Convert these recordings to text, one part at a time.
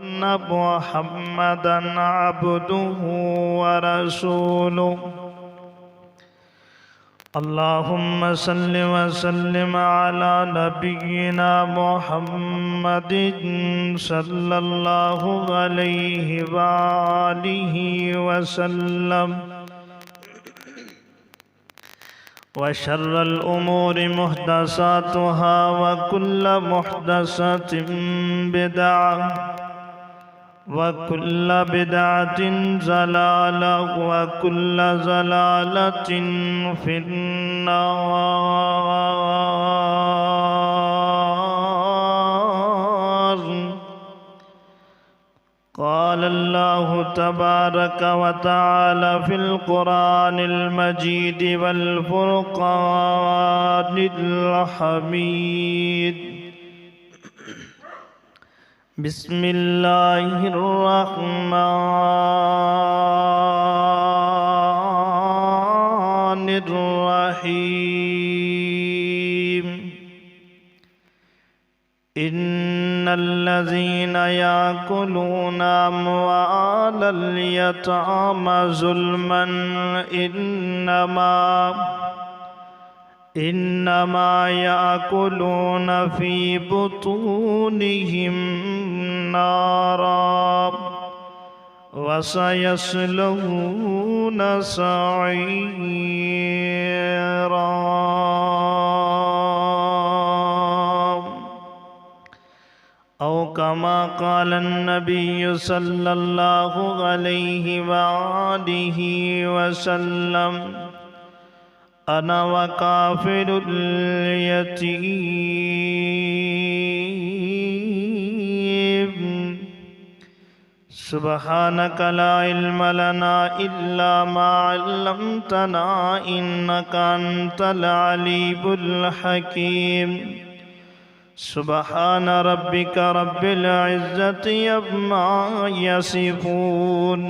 أن محمدًا عبده ورسوله. اللهم صل وسلم على نبينا محمد صلى الله عليه وآله وسلم. وشر الأمور محدثاتها وكل محدثة بدعة وكل بدعة ضلالة وكل ضلالة في النار. قال الله تبارك وتعالى في القرآن المجيد والفرقان الحميد. بسم الله الرحمن الرحيم. إن الذين يأكلون أموال اليتامى ظلما إنما يأكلون في بطونهم نارا وسيصلون سعيرا. أو كما قال النبي صلى الله عليه وآله وسلم: أنا وكافل اليتيم. سبحانك لا علم لنا إلا ما علمتنا إنك أنت العليم الحكيم. سبحان ربك رب العزة عما يصفون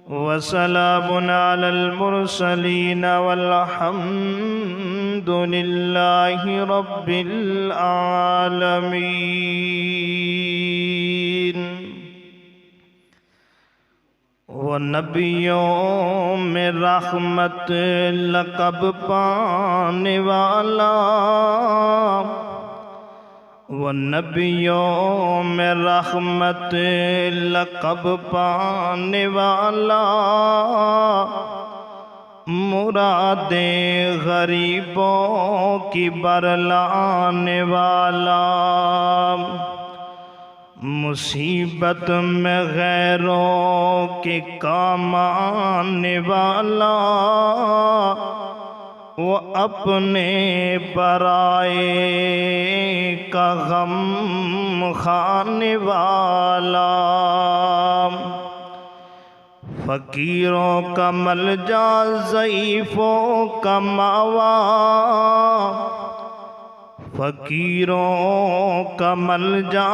وسلام على المرسلين والحمد لله رب العالمين. وہ نبیوں میں رحمت لقب پانے والا، وہ نبیوں میں رحمت لقب پانے والا، مرادیں غریبوں کی برلانے والا، مصیبت میں غیروں کے کام آنے والا، وہ اپنے پرائے کا غم کھانے والا، فقیروں کا ملجا ضعیفوں کا ماوا، فقیروں کا ملجا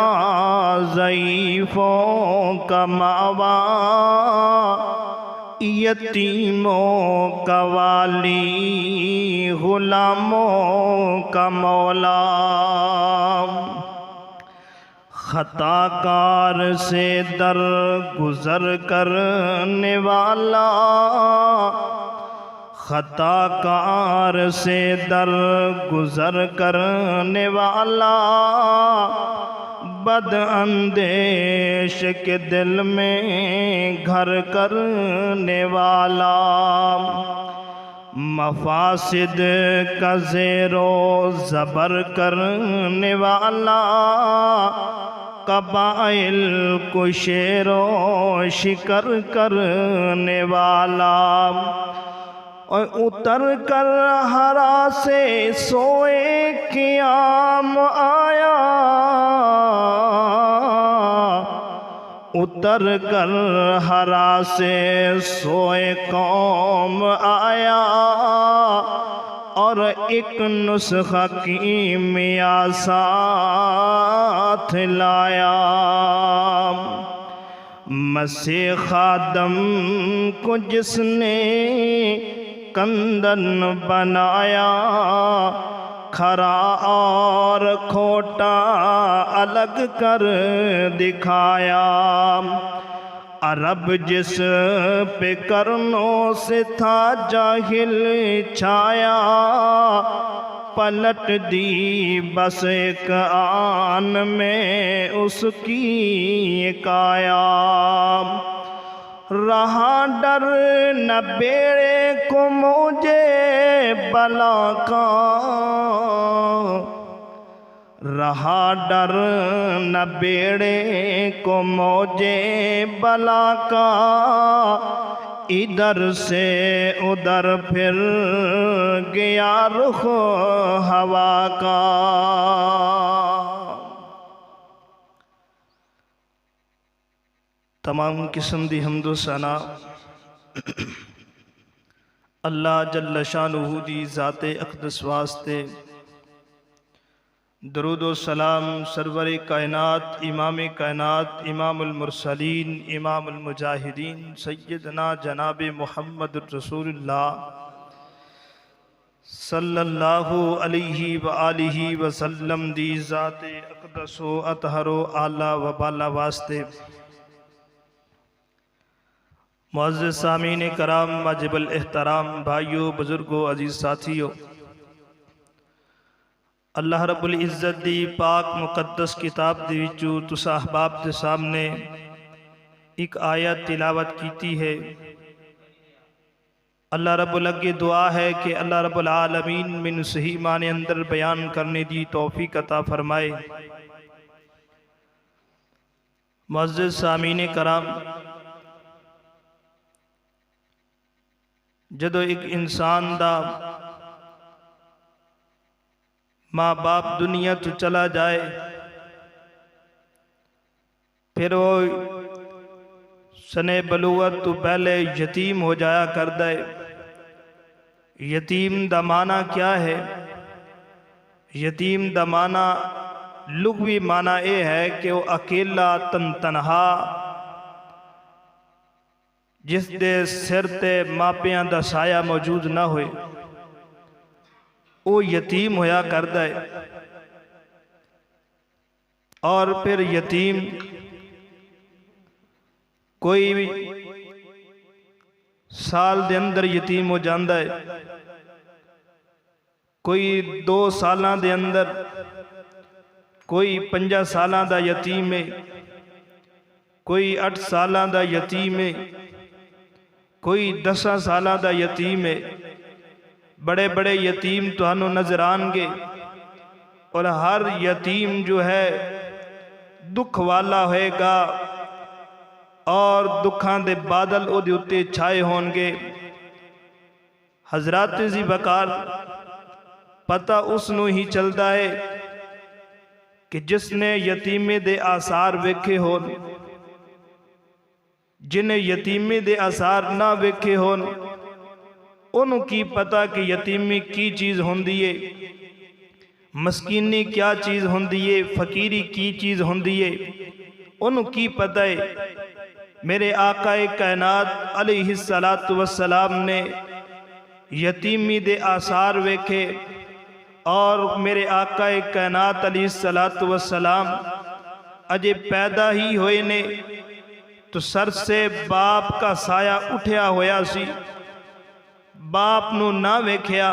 ضعیفوں کا ماوا، یتیموں کا والی غلاموں کا مولا، خطا کار سے در گزر کرنے والا، خطا کار سے در گزر کرنے والا، بد اندیش کے دل میں گھر کرنے والا، مفاسد کا زیر و زبر کرنے والا، قبائل کو شیر و شکر کرنے والا، اور اتر کر ہرا سے سوئے قیام آیا، اتر کر ہرا سے سوئے قوم آیا، اور ایک نسخہ کیمیا ساتھ لایا، مسیح خادم کو جس نے کندن بنایا، کھرا اور کھوٹا الگ کر دکھایا، عرب جس پہ کرنوں سے تھا جاہل چھایا، پلٹ دی بس ایک آن میں اس کی کایا، رہا ڈر نہ بیڑے کو موجے بلا کا، رہا ڈر نہ بیڑے کو موجے بلا کا، ادھر سے ادھر پھر گیا رخ ہوا کا۔ تمام قسم دی حمد و ثنا اللہ جل شانہ دی ذات اقدس واسطے، درود و سلام سرور کائنات امام کائنات امام المرسلین امام المجاہدین سیدنا جناب محمد رسول اللہ صلی اللہ علیہ وآلہ وسلم دی ذات اقدس و اطہر و اعلیٰ و بالا واسطے، معزز سامعین کرام واجب الاحترام بھائیو بزرگو عزیز ساتھیو، اللہ رب العزت دی پاک مقدس کتاب دی وچوں تساں احباب دے سامنے ایک آیت تلاوت کیتی ہے۔ اللہ رب العزت دعا ہے کہ اللہ رب العالمین من صحیح معنی اندر بیان کرنے دی توفیق عطا فرمائے۔ معزز سامعین کرام، جدو ایک انسان دا ماں باپ دنیا تو چلا جائے، پھر وہ سنے بلوغت تو پہلے یتیم ہو جایا کردا ہے۔ یتیم دا معنی کیا ہے؟ یتیم دا معنی لغوی معنی یہ ہے کہ وہ اکیلا تنہا، جس دے سر تے ماپیاں دا سایہ موجود نہ ہوئے، وہ یتیم ہویا کردا ہے۔ اور پھر یتیم کوئی بھی سال دے اندر یتیم ہو جاندا ہے، کوئی 2 سالاں دے اندر، کوئی 5 سالاں دا یتیم ہے، کوئی 8 سالاں دا یتیم ہے، کوئی 10 سالاں دا یتیم ہے۔ بڑے بڑے یتیم تہانوں نظر آنگے، اور ہر یتیم جو ہے دکھ والا ہوئے گا، اور دکھاں دے بادل او دے اتے چھائے ہونگے۔ حضرات زی بکار پتہ اس نو ہی چلدا ہے کہ جس نے یتیمے دے آثار ویکھے ہون، جنہیں یتیمے دے آثار نہ ویکھے ہون، انہوں کی پتہ کہ یتیمی کی چیز ہوندی ہے، مسکینی کیا چیز ہوندی ہے، فقیری کی چیز ہوندی ہے، انہوں کی پتہ ہے۔ میرے آقا کائنات علیہ السلام نے یتیمی دے آثار ویکھے، اور میرے آقا کائنات علیہ السلام اجے پیدا ہی ہوئے نے تو سر سے باپ کا سایہ اٹھیا ہویا سی، باپ نو نہ ویکھیا۔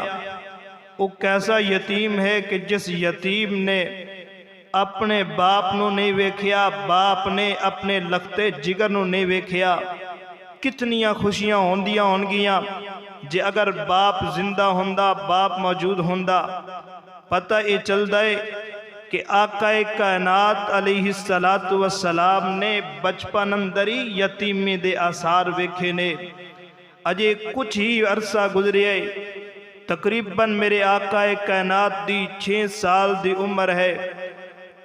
وہ کیسا یتیم ہے کہ جس یتیم نے اپنے باپ نو نہیں ویکھیا، باپ نے اپنے لختے جگر نو نہیں ویکھیا۔ کتنیاں خوشیاں ہوندیاں ہونگیاں جے اگر باپ زندہ ہوندا، باپ موجود ہوندا۔ پتہ یہ چلدا ہے کہ آقا کائنات علیہ السلام نے بچپن اندری یتیمی دے آثار ویکھے نے۔ اجے کچھ ہی عرصہ گزرے، تقریباً میرے آقا کائنات دی 6 سال دی عمر ہے،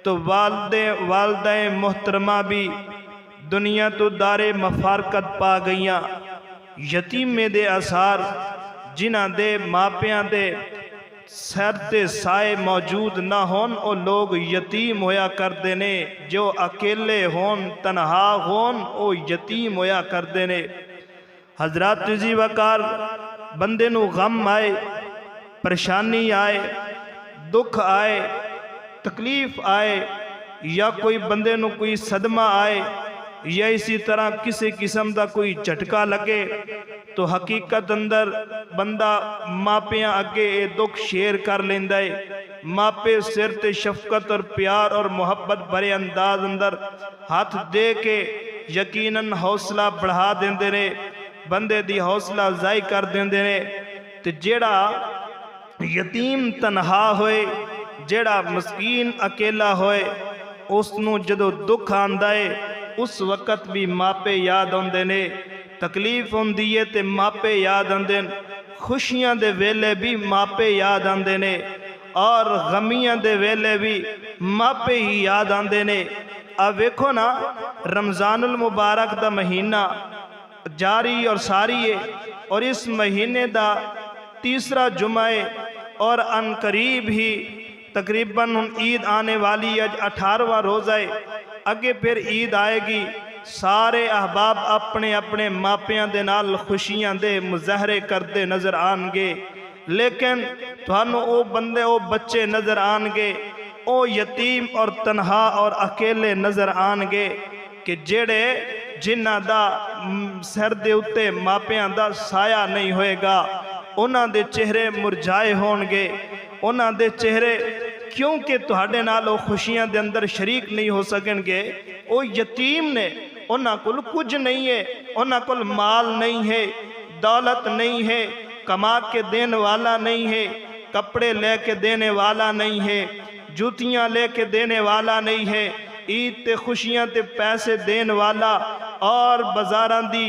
تو والدہ محترمہ بھی دنیا تو دار مفارقت پا گئیاں۔ یتیمے دے آثار جنہ دے ماپیاں دے سر تے سائے موجود نہ ہون، او لوگ یتیم ہویا کردے نے۔ جو اکیلے ہون، تنہا ہون، او یتیم ہویا کردے نے۔ حضرات زی وقار بندے نو غم آئے، پریشانی آئے، دکھ آئے، تکلیف آئے، یا کوئی بندے نو کوئی صدمہ آئے، یا اسی طرح کسی قسم دا کوئی جھٹکا لگے، تو حقیقت اندر بندہ ماپیاں اگے اے دکھ شیئر کر لیندہ ہے۔ ماپے سر تے شفقت اور پیار اور محبت بھرے انداز اندر ہاتھ دے کے یقیناً حوصلہ بڑھا دیندے نے، بندے دی حوصلہ افزائی کر دیندے نے۔ تے جیڑا یتیم تنہا ہوئے، جیڑا مسکین اکیلا ہوئے، اس نو جدو دکھ آندہ ہے اس وقت بھی ماپے یاد آندے نے، تکلیف ہوندی ہے تے ماپے یاد آندے نے، خوشیاں دے ویلے بھی ماپے یاد آندے نے، اور غمیاں دے ویلے بھی ماپے ہی یاد آندے نے۔ اب ویکھو نا، رمضان المبارک دا مہینہ جاری اور ساری ہے، اور اس مہینے دا تیسرا جمعہ ہے، اور ان قریب ہی تقریباً عید آنے والی ہے، 18واں روزہ ہے، اگے پھر عید آئے گی۔ سارے احباب اپنے اپنے ماپیاں دے نال خوشیاں دے مظاہرے کردے نظر آنگے، لیکن تھانو او بندے او بچے نظر آنگے، او یتیم اور تنہا اور اکیلے نظر آنگے کہ جیڑے جنہ دا سر دے اتے ماپیاں دا سایہ نہیں ہوئے گا، انہاں دے چہرے مرجھائے ہونگے، انہاں دے چہرے کیونکہ تہاڈے نال او خوشیاں دے اندر شریک نہیں ہو سکیں گے۔ او یتیم نے، انہاں کل کچھ نہیں ہے، انہاں کل مال نہیں ہے، دولت نہیں ہے، کما کے دین والا نہیں ہے، کپڑے لے کے دینے والا نہیں ہے، جوتیاں لے کے دینے والا نہیں ہے، عید تے خوشیاں تے پیسے دین والا اور بازاراں دی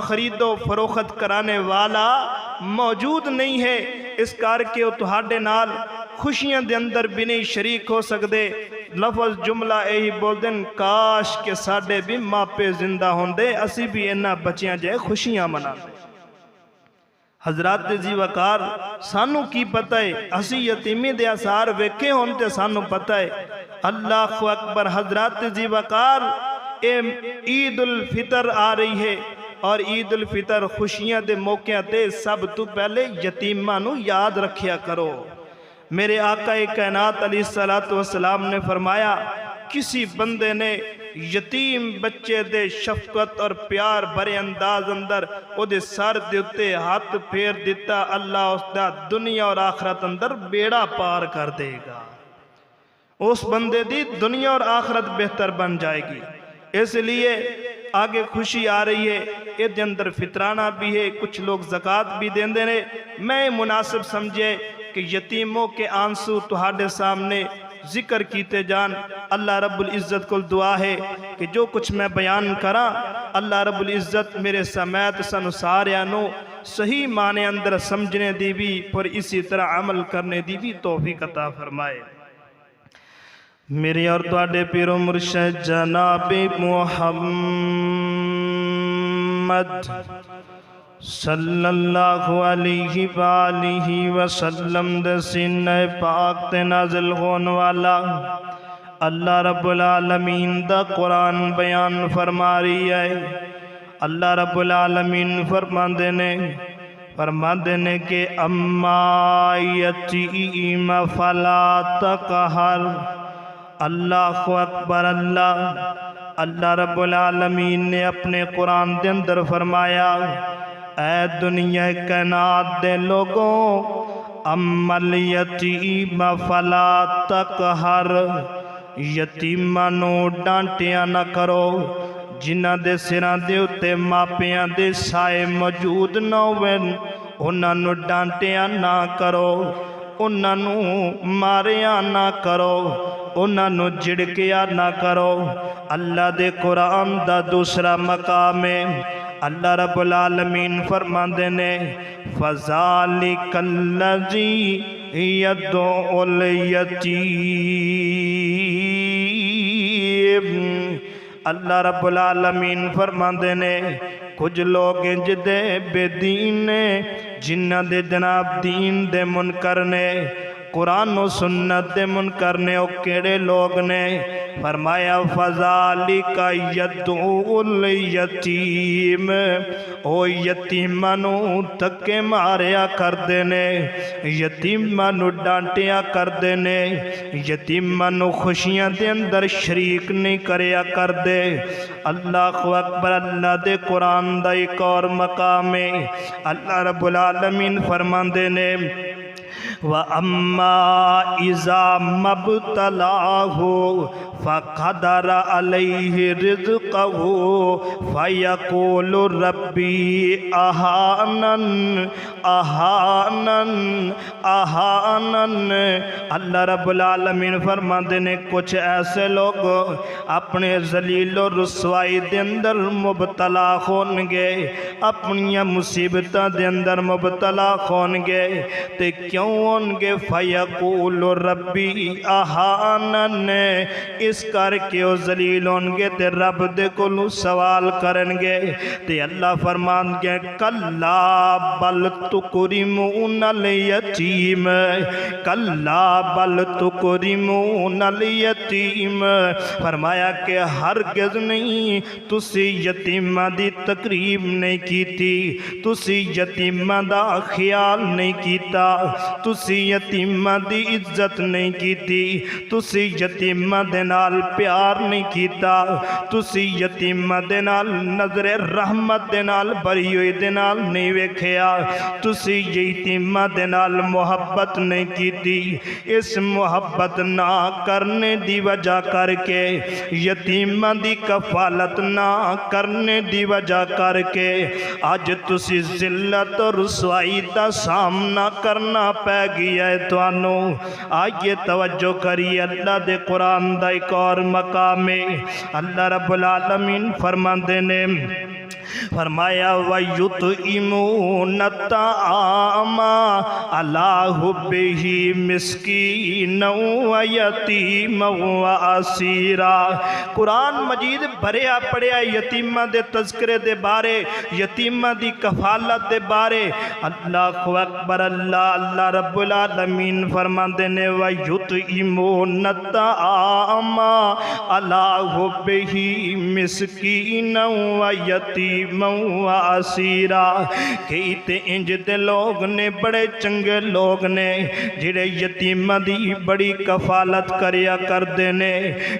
خرید و فروخت کرانے والا موجود نہیں ہے۔ اس کار کے وہ تہاڈے نال خوشیاں دے اندر بھی نہیں شریک ہو سکدے۔ لفظ جملہ یہی بول دیں، کاش کہ ساڈے بھی ماپے زندہ ہوندے، اسی بھی انہاں بچیاں جائے خوشیاں مناندے۔ حضرات زی وقار، سانو کی پتہ ہے، اسی یتیمی دے اثار ویکھے ہونتے سانو پتہ ہے۔ اللہ اکبر۔ حضرات زی وقار، عید الفطر آ رہی ہے، اور عید الفطر خوشیاں دے موقع تے سب تو پہلے یتیماں نو یاد رکھیا کرو۔ میرے آقا کائنات علیہ السلام نے فرمایا، کسی بندے نے یتیم بچے دے شفقت اور پیار بھرے انداز اندر او دے سر دے اتے ہاتھ پھیر دیتا، اللہ اس دا دنیا اور آخرت اندر بیڑا پار کر دے گا۔ اس بندے دی دنیا اور آخرت بہتر بن جائے گی۔ اس لیے آگے خوشی آ رہی ہے، یہ اندر فطرانہ بھی ہے، کچھ لوگ زکوٰۃ بھی دین دینے۔ میں مناسب سمجھے کہ یتیموں کے آنسو تہاڈے سامنے ذکر کیتے جان۔ اللہ رب العزت کو دعا ہے کہ جو کچھ میں بیان کراں، اللہ رب العزت میرے سمیت سن ساریانو صحیح معنی اندر سمجھنے دی بھی، پر اسی طرح عمل کرنے دی بھی توفیق عطا فرمائے۔ میرے اور تواڈے پیرو مرشد جناب محمد صلی اللہ علیہ وآلہ وسلم دے سینہ پاک تے نازل ہون والا اللہ رب العالمین دا قرآن بیان فرما رہی ہے۔ اللہ رب العالمین فرماندے نے کہ اما یتیم فلا تقہر۔ اللہ اکبر۔ اللہ رب العالمین نے اپنے قرآن دے اندر فرمایا، اے دنیا کائنات دے لوگوں، اما الیتیم فلا تقہر، یتیماں نو ڈانٹیاں نہ کرو، جنہ دے سراں دے اتے ماپیاں دے سائے موجود نہ ہوئے، انہاں نو ڈانٹیاں نہ کرو، انہاں نو ماریاں نہ کرو، انہاں نو جھڑکیا نہ کرو۔ اللہ دے قرآن دا دوسرا مقام ہے، اللہ رب العالمین فرماندے نے فَذَلِكَ الَّذِي يَدْعُ الْيَتِيمَ۔ اللہ رب العالمین فرماندے نے کچھ لوگ جدے بے دین نے، جنہ دے جناب دین دے منکر نے، قرآن و سنت دے منکر نے او کیڑے لوگ نے فرمایا فذالک یدعو الیتیم او یتیماں نو تکے ماریا کردے نے یتیماں نو ڈانٹیا کردے نے یتیماں نو خوشیاں دے اندر شریک نہیں کریا کردے اللہ اکبر اللہ دے قرآن دا ایک اور مقام ہے اللہ رب العالمین فرماندے نے وَأَمَّا إِذَا مَبْتَلَاهُ فَقَدَرَ عَلَيْهِ رِزْقَهُ فَيَقُولُ رَبِّي أَهَانَنِ اللہ رب العالمین فرماندے نے کچھ ایسے لوگ اپنے ذلیل و رسوائی دے اندر مبتلا ہونگے اپنی مصیبتاں دے اندر مبتلا ہونگے تے کیوں ہونگے فیقول ربی اہانن اس کر کے او ذلیل ہونگے تے رب دے کولوں سوال کرنگے تے اللہ فرمان گے کلا بل تکرمون الیتیم کلا بل تکرمون الیتیم فرمایا کہ ہرگز نہیں تسی یتیمہ دی تقریب نہیں کیتی تسی یتیمہ دا خیال نہیں کیتا تسی یتیمہ دی عزت نہیں کیتی تسی یتیمہ دے نال پیار نہیں کیتا تسی یتیمہ دے نال نظر رحمت دے نال بری ہوئی دے نال نہیں ویکھیا تسی یتیمہ دے نال محبت نہیں کیتی اس محبت نہ کرنے دی وجہ کر کے یتیمہ دی کفالت نہ کرنے دی وجہ کر کے آج تسی ذلت اور رسوائی دا سامنا کرنا پہ گیا ہے توانو آئیے توجہ کری اللہ دے قرآن دا ایک اور مقام ہے اللہ رب العالمین فرماندے نے فرمایا وَيُطْعِمُونَ الطَّعَامَ عَلَىٰ حُبِّهِ مِسْكِينًا وَيَتِيمًا وَأَسِيرًا قرآن مجید بھریا پڑیا یتیمہ دے تذکرے دے بارے یتیمہ دی کفالت دے بارے اللہ اکبر اللہ رب العالمین فرماندے نے وَيُطْعِمُونَ الطَّعَامَ عَلَىٰ حُبِّهِ مِسْكِينًا وَيَتِيمًا وَأَسِيرًا کئی تے انج دے لوگ نے بڑے چنگے لوگ نے جڑے یتیمہ دی بڑی کفالت کریا کردے نے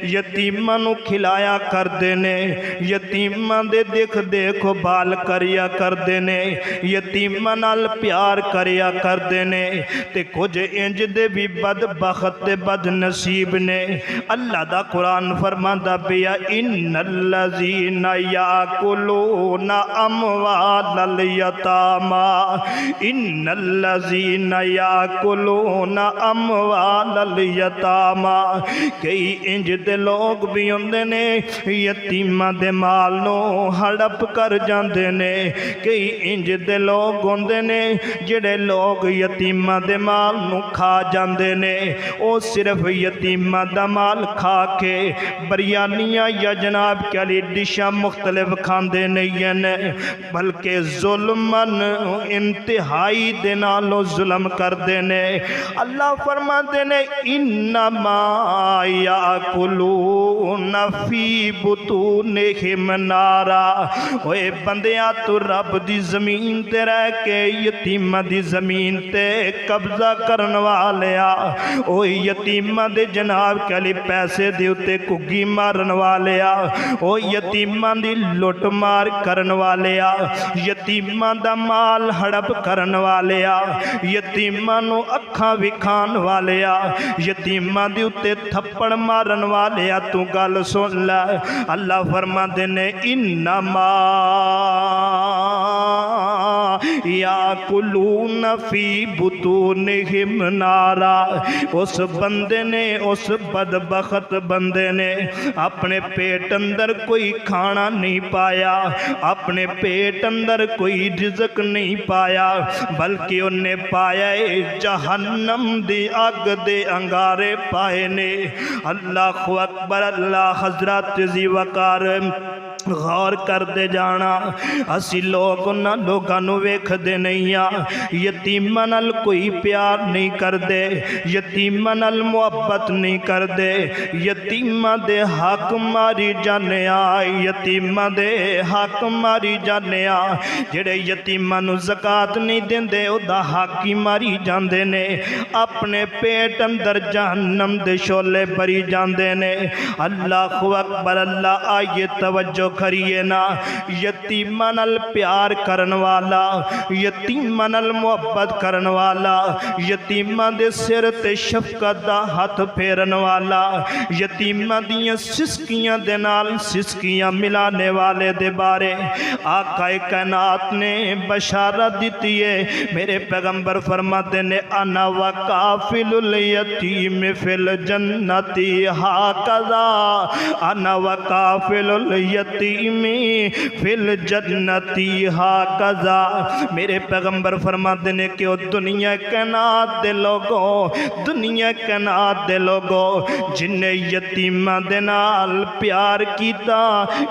یتیمہ نو کھلایا کردے نے یتیمہ دے دیکھ بال کریا کردے نے یتیمہ نال پیار کریا کردے نے تے کچھ انج دے بھی بدبخت تے بد نصیب نے اللہ دا قرآن فرماندا پیا ان الذین یاکلون اموال الیتاما ان الذین یاکلون اموال الیتاما کئی انج دے لوگ بھی ہوندے نے یتیمہ دے مال نو ہڑپ کر جاندے نے کئی انج دے لوگ ہوندے نے جڑے لوگ یتیمہ دے مال نو کھا جاندے نے او صرف یتیمہ دا مال کھا کے بریانیاں یا جناب کیا لی ڈشاں مختلف کھاندے نہیں ہیں بلکہ ظلمن انتہائی دینالو ظلم کر دینے اللہ فرما دینے انما یاکلون فی بطونہم نارا اوے بندیاں تو رب دی زمین تے رہ کے یتیمہ دی زمین تے قبضہ کرن والیا اوے یتیمہ دے جناب کلی پیسے دیوتے کگی مارن والیا اوے یتیمہ دی لٹ مار کرن والیا یتیمہ دا مال ہڑپ کرن والیا یتیمہ نو اکھاں وکھان والیا یتیمہ دی اتے تھپڑ مارن والیا تو گل سن لے اللہ فرما دینے انما یاکلون فی بطونہم نارا اس بندے نے اس بدبخت بندے نے اپنے پیٹ اندر کوئی کھانا نہیں پایا اپنے پیٹ اندر کوئی رزق نہیں پایا بلکہ انہیں پایا جہنم دی آگ دے انگارے پائے نے اللہ اکبر اللہ حضرات ذی وقار غور کرتے جانا اسی لوگ انہاں لوگاں نو ویکھدے نہیں آ یتیماں نال کوئی پیار نہیں کردے یتیماں نال محبت نہیں کردے یتیماں دے حق ماری جانے آ یتیماں دے حق ماری جانے آ جڑے یتیماں نو زکات نہیں دیندے او دا حق ہی ماری جاندے نے اپنے پیٹ اندر جہنم دے شعلے بری جاندے نے اللہ اکبر اللہ آئیے توجہ کریے نا یتیماں نال پیار کرن والا یتیماں نال محبت کرن والا یتیماں دے سر تے شفقت دا ہاتھ پھیرن والا یتیماں دیاں سسکیاں دے نال سسکیاں ملانے والے دے بارے آقا کائنات نے بشارت دیتی ہے میرے پیغمبر فرماتے نے انا وکافل الیتیم فی الجنتی ہاکذا انا وکافل الیتیم فی الجنتی ہاکذا میرے پیغمبر فرماتے نے کہ دنیا کائنات دے لوگوں دنیا کائنات دے لوگوں جن نے یتیماں دے نال پیار کیتا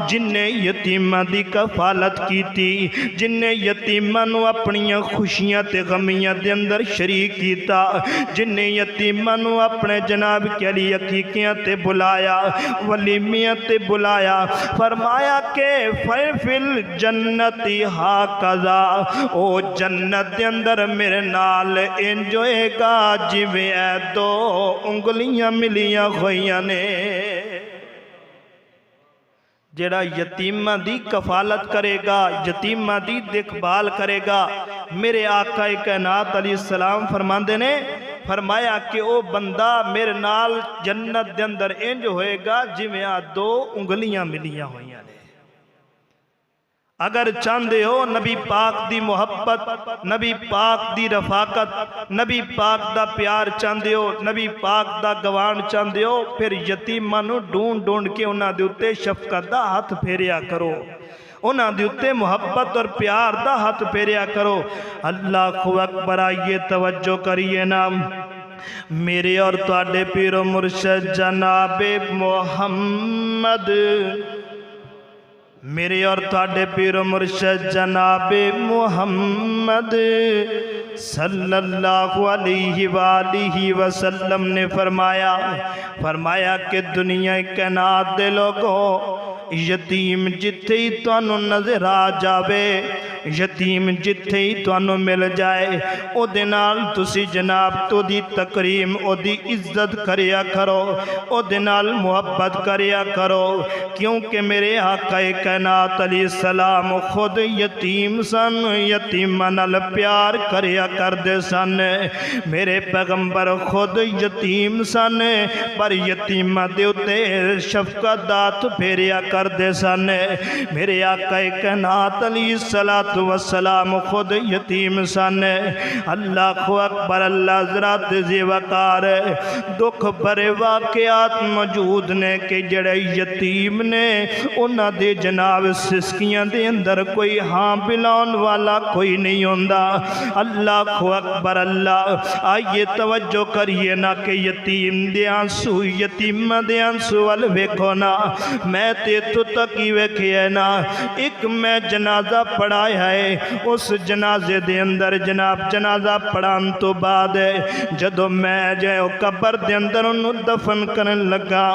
جن نے یتیماں دی کفالت کیتی جن نے یتیماں نو اپنی خوشیاں تے غمیاں دے اندر شریک کیتا جن نے یتیماں نو اپنے جناب کے لیے عقیقیاں تے بلایا ولیمیاں تے بلایا فرمایا کہ فِل جنتی ہاکذا او جنت دے اندر میرے نال انجوئے گا جویں اے دو انگلیاں ملیاں ہوئیاں نے جڑا یتیماں دی کفالت کرے گا یتیماں دی دیکھ بھال کرے گا میرے آقا کائنات علیہ السلام فرماندے نے فرمایا کہ او بندہ میرے نال جنت دے اندر انج ہوئے گا جویں دو انگلیاں ملیاں ہوئیاں نے اگر چاندے ہو نبی پاک دی محبت نبی پاک دی رفاقت نبی پاک دا پیار چاندے ہو نبی پاک دا گوان چاندے ہو پھر یتیماں نو ڈھونڈ ڈھونڈ کے انہاں دے اُتے شفقت دا ہاتھ پھیریا کرو انہاں دے اُتے محبت اور پیار دا ہاتھ پھیریا کرو اللہ اکبر آئیے توجہ کریے نام میرے اور تواڈے پیر و مرشد جناب محمد میرے اور تواڈے پیر و مرشد جناب محمد صلی اللہ علیہ وآلہ وسلم نے فرمایا کہ دنیا کائنات دے لوگوں یتیم جتھے ہی تانوں نظر آ جاوے یتیم جتھے ہی تانوں مل جائے او دے نال تسی جناب تو دی تکریم او دی عزت کریا کرو او دے نال محبت کریا کرو کیونکہ میرے آقا کائنات علیہ السلام خود یتیم سن یتیماں نال پیار کریا کردے سن میرے پیغمبر خود یتیم سن پر یتیماں دے اُتے شفقت دات پھیریا کردے سن میرے آقا کائنات علیہ السلام خود یتیم سن اللہ اکبر اللہ ذرات ذی وقار دکھ بھرے واقعات موجود نے کہ جڑے یتیم نے انہاں دے جناب سسکیاں دے اندر کوئی ہاں بلاؤن والا کوئی نہیں ہوندا اللہ اکبر اللہ آئیے توجہ کریے نا کہ یتیم دے آنسو یتیم دے آنسو وال ویکھو نا میں تے تو تکی ویکھے نا ایک میں جنازہ پڑھایا ہے اس جنازے دے اندر جناب جنازہ پڑھان تو بعد جدو میں جائے قبر دے اندر انہوں دفن کرن لگا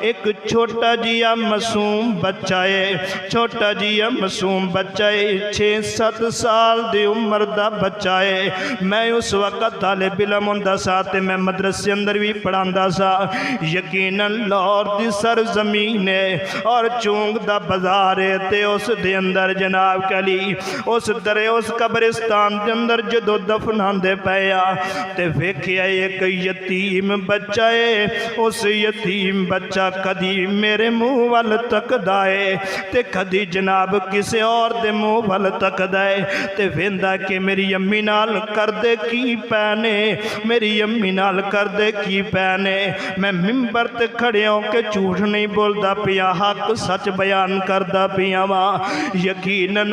ایک چھوٹا جیا معصوم بچہ ہے چھوٹا جیا معصوم بچہ ہے 6-7 سال دی عمر دا بچہ ہے میں اس وقت طالب علم ہوندا سا تے میں مدرسے اندر بھی پڑھاندا سا یقیناً لاہور دی سرزمین ہے اور چونگ دا بازار ہے تے اس دے اندر جناب کلی اس درے اس قبرستان دے اندر جدو دفنان دے پایا تے ویکھیا ایک یتیم بچہ ہے اس یتیم بچہ کدی میرے منہ وال تک دائے تے کدی جناب کسے اور دے منہ وال تک دائے تے ویندا کہ میری امی نال کر دے کی پینے میری امی نال کر دے کی پینے میں ممبر تے کھڑے ہوں کہ جھوٹ نہیں بولدا پیا حق سچ بیان کردا پیا وا یقیناً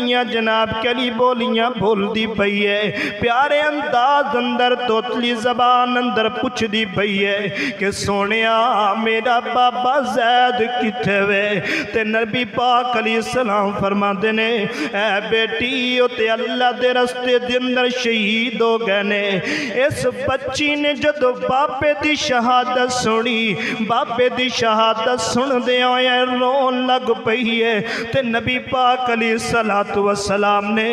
گئیاں جناب کلی بولیاں بول دی پئی ہے، پیارے انداز اندر توتلی زبان اندر پوچھ دی پئی ہے کہ سونیا میرا بابا زید کتھے وے؟ تے نبی پاک علیہ السلام فرما دینے اے بیٹی او تے اللہ دے رستے دے اندر شہید ہو گئے نے۔ اس بچی نے جدو باپے دی شہادت سنی، باپے دی شہادت سن دے آیا رون لگ پئی ہے، تے نبی پاک علیہ السلام نے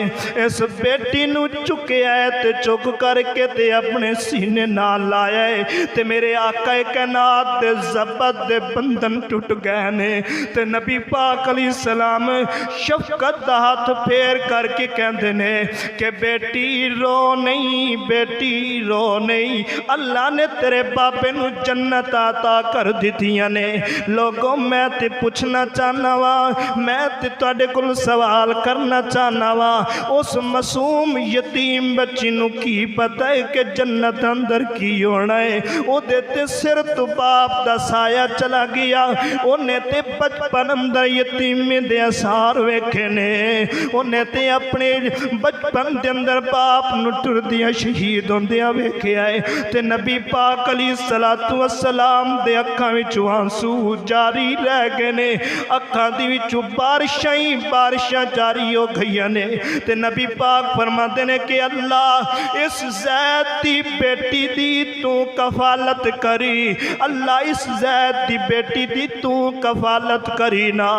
اس بیٹی نو چکے آئے تے چک کر کے تے اپنے سینے نال لایا ہے، تے میرے آقا کائنات دے زبط دے بندن ٹوٹ گئے نے۔ تے نبی پاک علیہ السلام شفقت دا ہاتھ پھیر کر کے کہندے نے کہ بیٹی رو نہیں، بیٹی رو نہیں، اللہ نے تیرے باپے نو جنت عطا کر دیتیاں نے۔ لوگوں میں تے پوچھنا چاہنا وا، میں تے تواڈے کول سوال کرنا چاہنا وا، اس معصوم یتیم بچی نو کی پتہ ہے کہ جنت اندر کی ہونا ہے؟ او دے تے سر تو باپ دا سایہ چلا گیا، انہیں تے بچپن اندر یتیمی دے اثار ویکھے نے، انہیں تے اپنے بچپن دے اندر باپ نو ٹر دیا شہید ہوندیا ویکھے آئے، تے نبی پاک علیہ السلام دے اکھاں وچوں آنسو جاری رہ گئے نے، اکھاں دی وچوں بارشاں جاری ہو گئیاں نے۔ تے نبی پاک فرماتے نے کہ اللہ اس زید دی بیٹی دی تو کفالت کری، اللہ اس زید دی بیٹی دی تو کفالت کری نا۔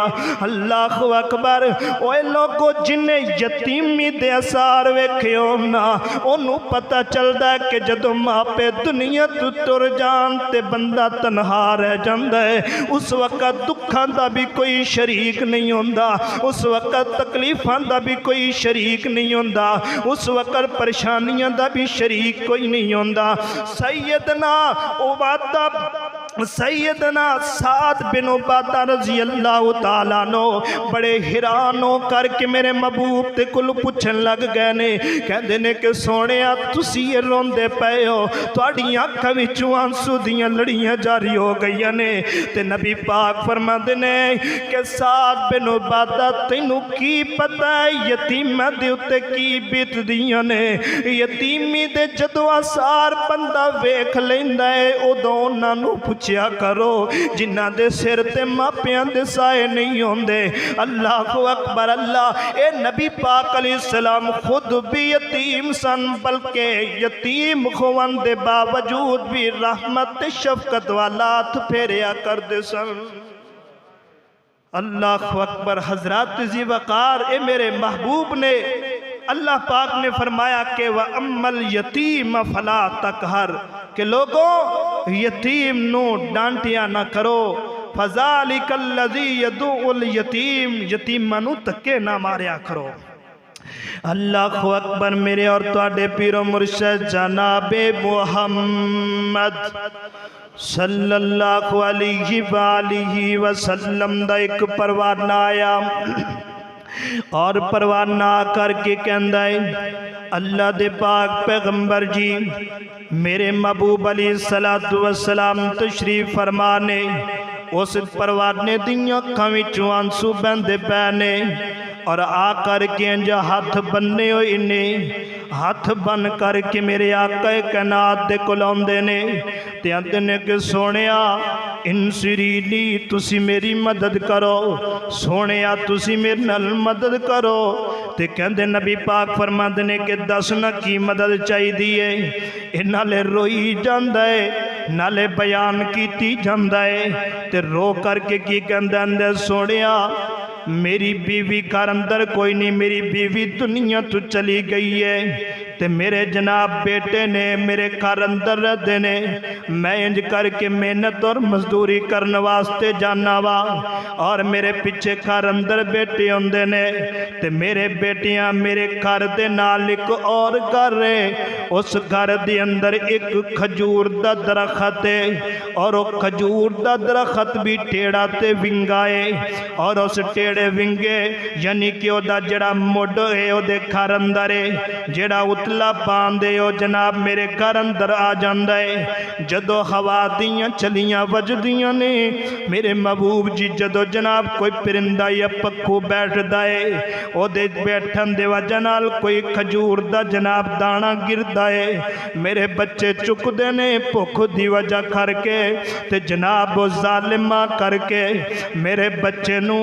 اللہ اکبر، اوے لوگو جنہیں یتیمی دے اثار ویکھے ہونا انہوں پتہ چلدا ہے کہ جدو ماں پہ دنیا تو تر جان تے بندہ تنہا رہ جاندا ہے، اس وقت دکھاں دا بھی کوئی شریک نہیں ہوندا، اس وقت تکلیفاں دا بھی کوئی شریک نہیں ہوندا، اس وقت پریشانیاں دا بھی شریک کوئی نہیں ہوندا۔ سیدنا سعد بن عبادہ رضی اللہ تعالیٰ عنہ بڑے حیران ہو کر کے میرے محبوب تے کل پوچھن لگ گئے نے، کہندے نے کہ سونیا تسی یہ روندے پئے ہو، تواڈی اکھاں وچوں آنسو دیاں لڑیاں جاری ہو گئیاں نے۔ تے نبی پاک فرماندے نے کہ سعد بن عبادہ تینوں کی پتہ ہے یتیماں دے اوتے کی بیت دیاں نے؟ یتیمی دے جدو آثار بندہ ویکھ لیندا ہے ادوں انہاں نوں پوچھیا کرو جنہاں دے سر تے ماپیاں دے سائے نہیں ہوندے۔ اللہ اکبر، اللہ اے نبی پاک علیہ السلام خود بھی یتیم سن، بلکہ یتیم ہون دے باوجود بھی رحمت شفقت والا ہاتھ پھیریا کر دے سن۔ اللہ اکبر، حضرات ذی وقار، اے میرے محبوب نے اللہ پاک نے فرمایا کہ وَأَمَّا الْيَتِيمَ فَلَا تَقْهَرْ، کہ لوگوں یتیم نو ڈانٹیا نہ کرو، فَذَلِكَ الَّذِي يَدُعُ الْيَتِيمَ، یتیماں نو تکے نہ ماریا کرو۔ اللہ اکبر، میرے اور تواڈے پیر و مرشد جناب محمد صلی اللہ علیہ وآلہ وسلم دا ایک پروانہ آیا، اور پروانہ آ کر کے کہندا ہے اللہ دے پاک پیغمبر جی میرے محبوب علیہ السلام تشریف فرمانے، اس پروانے دیاں اکھاں وچوں آنسو بہندے پے نے، اور آ کر کے انجا ہاتھ بننے ہوئے نے، ہاتھ بن کر کے میرے آقا کائنات دے کول آندے نے تے آندے نے کہ سونیا انصرینی، تسی میری مدد کرو، سونیا تسی میرے نال مدد کرو۔ تے کہندے نبی پاک فرماندے نے کہ دسنا کی مدد چاہی دیئے، نالے روئی جاندا ہے نالے بیان کیتی جاندا ہے، تے رو کر کے کی کہندے اندے سونیا میری بیوی گھر اندر کوئی نہیں، میری بیوی دنیا تو چلی گئی ہے، تے میرے جناب بیٹے نے میرے گھر اندر رہتے نے، میں انج کر کے محنت اور مزدوری کرنے واسطے جانا وا، اور میرے پیچھے گھر اندر بیٹے ہوندے نے، تے میرے بیٹیاں میرے گھر دے نال ایک اور گھر ہے، اس گھر دے اندر ایک کھجور دا درخت ہے، اور وہ کھجور دا درخت بھی ٹیڑا تے ونگا ہے، اور اس ٹیڑے ونگے یعنی کہ او دا جڑا مڈ ہے او دے گھر اندر ہے، جڑا اٹلا پان دے او جناب میرے گھر اندر آ جاندا ہے جدو ہوا دیاں چلیاں وجدیاں نے میرے محبوب جی جدو جناب کوئی پرندہ یا پکھو بیٹھ دائے او دے بیٹھن دے وجہ نال کوئی کھجور دا جناب دانا گر دائے میرے بچے چک دینے بھوک دی وجہ کر کے تے جناب ظالمہ کر کے میرے بچے نو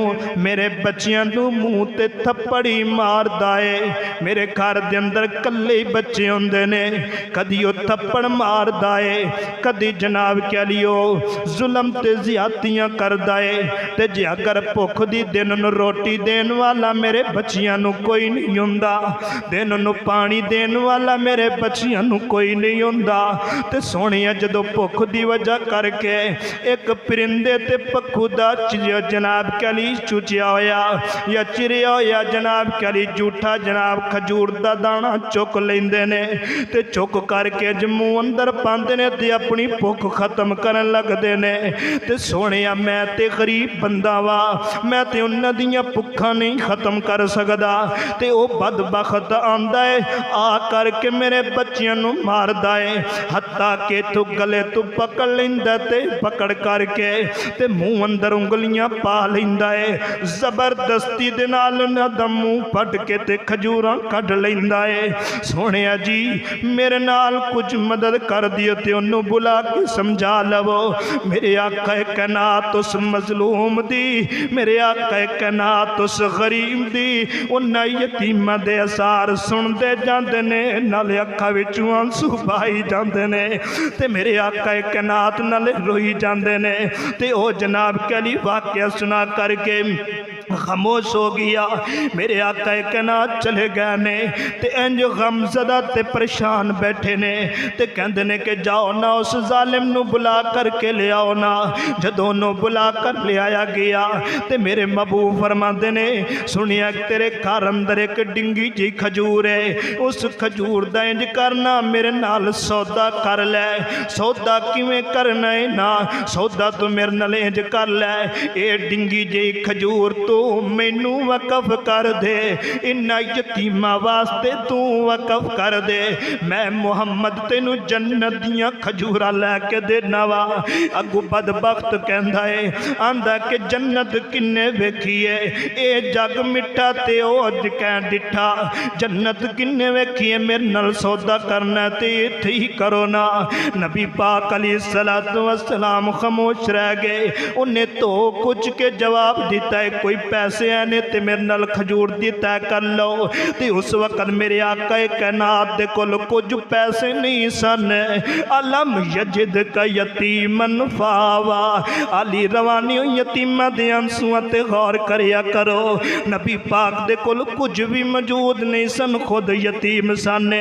میرے بچیاں نو منہ تے تھپڑی مار دائے میرے گھر دے اندر کلے بچے ہوندے نے کدی او تھپڑ مار دائے کدی جناب کیا لیو ظلم تے زیادتیاں کر دائے تے جے اگر بھوک دی دن نو روٹی دین والا میرے بچیاں نو کوئی نہیں ہوندا دن نو پانی دین والا میرے بچیاں نو کوئی نہیں ہوندا تے سونیا جدو بھوک دی وجہ کر کے ایک پرندے تے پکھو دا جناب کلی چوچیا ہویا یا چریا ہویا جناب کلی جھوٹا جناب کھجور دا دانا چک لیندے نے تے چک کر کے جموں اندر پاندے نے تے اپنی بھوک ختم کرن لگ دے نے تے سونیا میں تے غریب بندہ وا میں تے انہاں دیاں بھوکاں نہیں ختم کر سکدا تے او بدبخت آندا ہے آ کر کے میرے بچیاں نو مار دائے حتیٰ کہ تو گلے تو پکڑ لیندہ تے پکڑ کر کے تے منہ اندر انگلیاں پا لیندہ ہے زبردستی دے نال ندم منہ پھٹ کے تے کھجوراں کڈ لیندہ ہے سونیا جی میرے نال کچھ مدد کر دیو تے انہوں بلا کے سمجھا لو میرے آقا کائنات اس مظلوم دی میرے آقا کائنات اس غریب دی انہاں یتیمہ دے اثار سن دے جاندے نے نالے اکھا وچوں آنسو بھائی جاندے نے تے میرے آقا کائنات نالے روئی جاندے نے تے او جناب کلی واقعہ سنا کر کے خاموش ہو گیا میرے آقا کائنات چلے گئے نے تے انج غم زدہ تے پریشان بیٹھے نے تے کہندے نے کہ جاؤ نا اس ظالم نو بلا کر کے لے آؤ نا جدوں نو بلا کر لے آیا گیا تے میرے محبوب فرماندے نے سنیا تیرے گھر اندر ایک ڈنگی جی کھجور ہے اس کھجور دا انج کرنا میرے نال سودا کر لے سودا کیویں کرنا ہے نا سودا تو میرے نال انج کر لے اے ڈنگی جی کھجور تو مینو وقف کر دے انہاں یتیمہ واسطے تو وقف کر دے میں محمد تینو جنت دیاں کھجورا لے کے دینا وا اگو بدبخت کہندا ہے آندا کہ جنت کنے ویکھی ہے اے جگ مٹھا تے او اج کہیں ڈٹھا جنت کنے ویکھی ہے میرے نال سودا کرنا تے ایتھے ہی کرو نا نبی پاک علیہ السلام خاموش رہ گئے انہیں تو کچھ کے جواب دیتا ہے کوئی پیسے آنے تے میرے نال کھجور دیتا کر لو تے اس وقت میرے آقا کائنات دے کول کچھ پیسے نہیں سن علم یجد کا یتیمن فاوا علی روانی یتیمہ دے انسوہ تے غور کریا کرو نبی پاک دے کول کچھ بھی موجود نہیں سن خود یتیم سن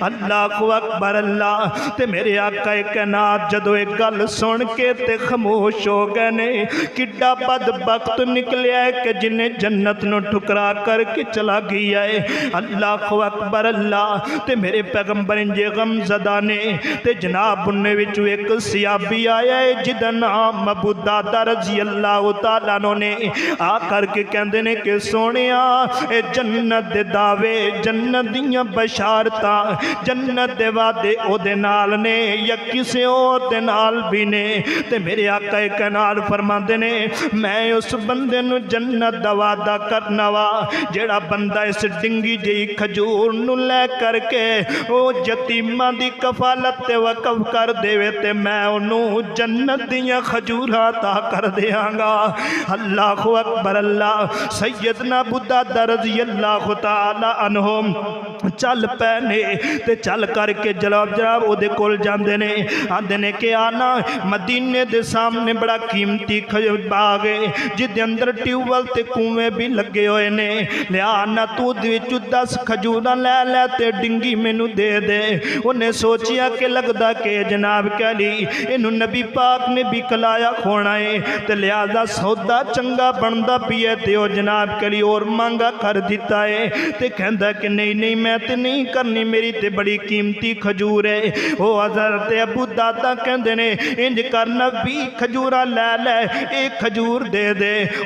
اللہ اکبر اللہ تے میرے آقا کائنات جدو ایک گل سن کے تے خاموش ہو گئے نے کڈا بدبخت نکلیا ہے کہ جنہیں جنت نو ٹھکرا کر کے چلا گیا ہے اللہ اکبر اللہ تے میرے پیغمبر انجے غم زدہ نے تے جناب انہیں وچو ایک سیابی آیا ہے جدہ نام ابو دادا رضی اللہ تعالیٰ نے آ کر کے کہندے نے کہ سونیا اے جنت دے دعوے جنت دیاں بشارتاں جنت دے وعدے او دے نال نے یا کسے او دے نال بھی نے تے میرے آقا کائنات فرماندے نے میں اس بندے نو جنت دا وعدہ کرنا وا جیڑا بندہ اس ڈنگی جی کھجور نو لے کر کے او یتیماں دی کفالت تے وقف کر دے تے میں انہوں جنت دیاں کھجوراں عطا کر دیاں گا اللہ اکبر اللہ سیدنا ابو دادا رضی اللہ تعالی عنہم چل پینے تے چل کر کے جناب او دے کول جاندے نے آندے نے کہ آنا مدینے دے سامنے بڑا قیمتی باغ ہے جدے اندر ٹیوبل تے کنویں بھی لگے ہوئے نے لیا تو دے وچوں 10 کھجوراں لے لے تے ڈنگی مینوں دے دے انہیں سوچیا کہ لگدا کہ جناب کہلی انہوں نبی پاک نے بھی کلایا کھونا ہے تے لہذا سودا چنگا بندا پی ہے تے او جناب کہلی اور مانگا کر دیتا ہے تے کہندا کہ نہیں میں تے نہیں کرنی میری تے بڑی قیمتی کھجور ہے او حضرت ابو دادا کہندے نے انج کرنا 20 کھجوراں لے لے ایک کھجور دے دے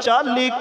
40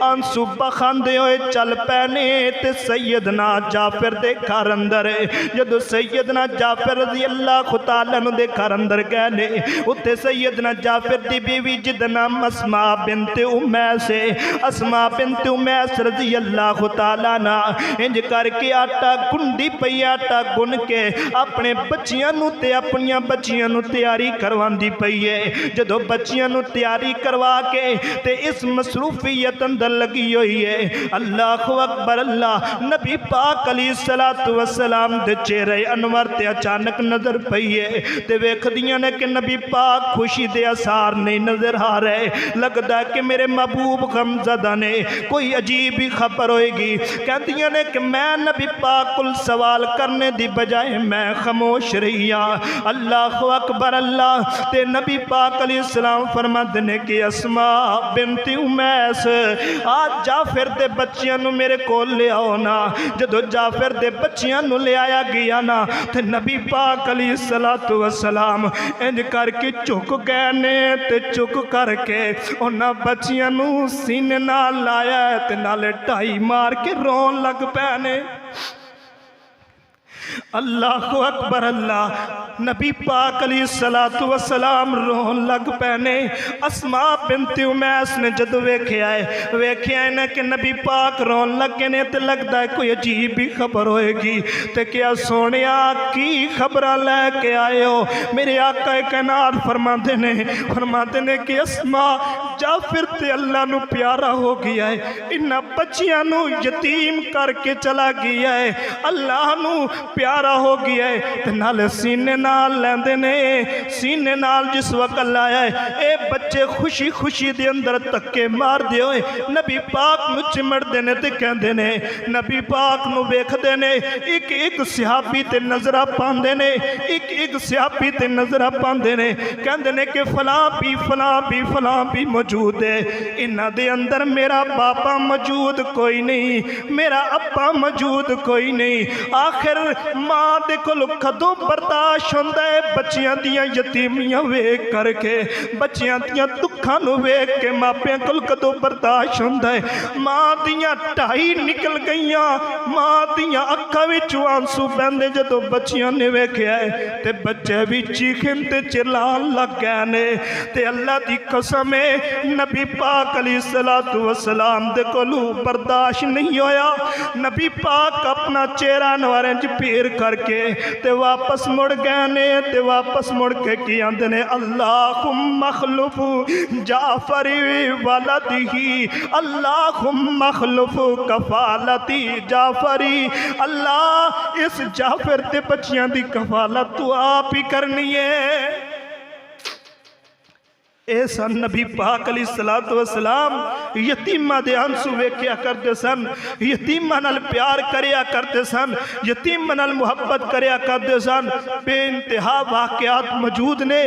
آنسو بخاندے ہوئے چل پینے تے سیدنا جعفر دے گھر اندر جدو سیدنا جعفر رضی اللہ تعالیٰ عنہ دے گھر اندر گئے نے اتے سیدنا جعفر دی بیوی جدا نام اسماء بنت امیس ہے اسماء بنت امیس رضی اللہ تعالیٰ عنہ انج کر کے آٹا گنڈی پئی آٹا گن کے اپنے بچیاں نو تے اپنیاں بچیاں نو تیاری کروان دی پئی ہے جدو بچیاں نو تیاری کروا کے تے اس مصروفیت اندر لگی ہوئی ہے اللہ اکبر اللہ نبی پاک علیہ السلام دے چہرے انور تے اچانک نظر پئی ہے تے ویکھ دیاں نے کہ نبی پاک خوشی دے اثار نہیں نظر آ رہے لگدا ہے کہ میرے محبوب غمزدہ نے کوئی عجیب ہی خبر ہوئے گی کہندیاں نے کہ میں نبی پاک کل سوال کرنے دی بجائے میں خاموش رہی ہاں اللہ اکبر اللہ تے نبی پاک علیہ السلام فرماتے نے کہ اسماء بنت امیس آج جعفر دے بچیاں نو میرے کول لے آؤ نا جدو جعفر دے بچیاں نو لے آیا گیا نا تے نبی پاک علیہ السلام انج کر کے چک گئے نے تے چک کر کے انہاں بچیاں نو سینے نال لایا تے نالے ٹائی مار کے رون لگ پینے اللہ اکبر اللہ نبی پاک علیہ السلام رون لگ پینے اسماء بنت امیس نے جدو ویکھے آئے نا کہ نبی پاک رون لگے نے تے لگتا ہے کوئی عجیب ہی خبر ہوئے گی تے کیا سونیا کی خبرہ لے کے آئے ہو میرے آقا کائنات فرماتے نے کہ اسماء جعفر تے اللہ نو پیارا ہو گیا ہے انہاں بچیاں نو یتیم کر کے چلا گیا ہے اللہ نو پیارا ہو گیا ہے تے نال سینے نال لیندے نے سینے نال جس وقت لایا ہے اے بچے خوشی خوشی دے اندر تکے مار دے ہوئے نبی پاک نو چمڑ دینے تے کہندے نے نبی پاک نو بیکھ دینے ایک صحابی تے نظرہ پاندے نے ایک صحابی تے نظرہ پاندے نے کہندے نے کہ فلاں بھی موجود ہے انہاں دے اندر میرا باپا موجود کوئی نہیں میرا ابا موجود کوئی نہیں آخر ماں دے کول کدوں برداشت ہوندا ہے بچیاں دیاں یتیمیاں ویکھ کر کے بچیاں دیاں دکھاں نو ویکھ کے ماپیاں کول کدوں برداشت ہوندا ہے ماں دیاں ٹائی نکل گئیاں ماں دیاں اکھاں وچوں آنسو بہندے جدوں بچیاں نے ویکھیا ہے تے بچے بھی چیخن تے چلان لگ گئے نے تے اللہ دی قسم ہے نبی پاک علیہ السلام دے کولوں برداشت نہیں ہویا نبی پاک اپنا چہرہ انوارنج پیر کر کے تے واپس مڑ گئے نے تے واپس مڑ کے کی آندے نے اللہم اخلف جعفر ولدہی اللہم اخلف کفالتی جعفری اللہ اس جعفر تے بچیاں دی کفالت تو آپ ہی کرنی ہے ایسا نبی پاک علیہ السلام یتیمہ دے آنسو ویکھیا کرتے سن یتیمہ نال پیار کریا کرتے سن یتیمہ نال محبت کریا کرتے سن بے انتہا واقعات موجود نے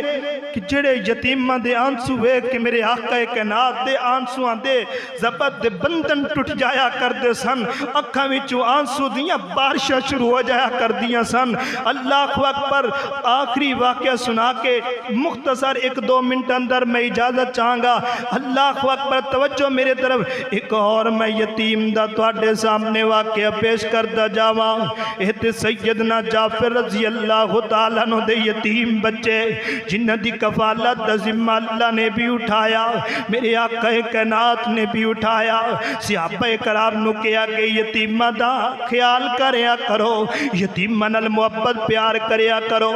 کہ جڑے یتیمہ دے آنسو ویکھ کے میرے آقا کائنات دے آنسو آندے زبط دے بندن ٹوٹ جایا کرتے سن اکھاں وچوں آنسو دیاں بارشاں شروع ہو جایا کر دیاں سن اللہ اکبر آخری واقعہ سنا کے مختصر 1-2 منٹ اندر میں اجازت چاہاں گا اللہ اکبر توجہ میرے طرف ایک اور میں یتیم دا تواڈے سامنے واقعہ پیش کرتا جاواں اے سیدنا جعفر رضی اللہ تعالیٰ عنہ دے یتیم بچے جنہ دی کفالت دا ذمہ اللہ نے بھی اٹھایا میرے آقا کائنات نے بھی اٹھایا صحابہ کرام نو کیا کہ یتیمہ دا خیال کریا کرو یتیمہ نال محبت پیار کریا کرو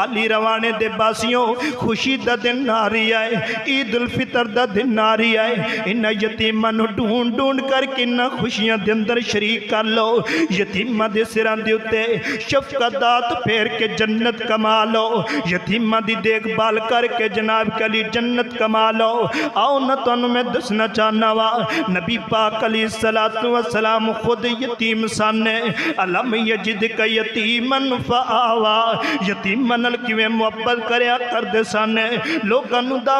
علی روانے دے باسیوں خوشی دا دن ناری آئے عید الفطر دا دن ناری آئے انہ یتیمہ نو ڈھونڈ ڈھونڈ کر کے انہ خوشیاں دے اندر شریک کر لو یتیمہ دے سران دے اتے شفقتات پھیر کے جنت کما لو یتیمہ دی دیکھ بال کر کے جناب کلی جنت کما لو آؤ نہ تو انہوں میں دسنا چاہنا وا نبی پاک علیہ السلام خود یتیم سانے علم یجد کا یتیمن فآوا یتیمہ نل کیویں محبت کریا کر دے سانے لوگاں نو دا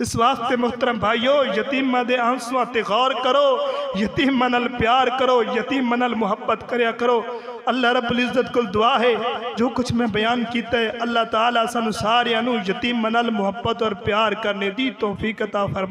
اس واسطے محترم بھائیو یتیماں دے آنسواں تے غور کرو، یتیماں نال پیار کرو، یتیماں نال محبت کریا کرو۔ اللہ رب العزت کو دعا ہے جو کچھ میں بیان کیتا ہے اللہ تعالیٰ سانو سارے انو یتیماں نال محبت اور پیار کرنے دی توفیق عطا فرمائے۔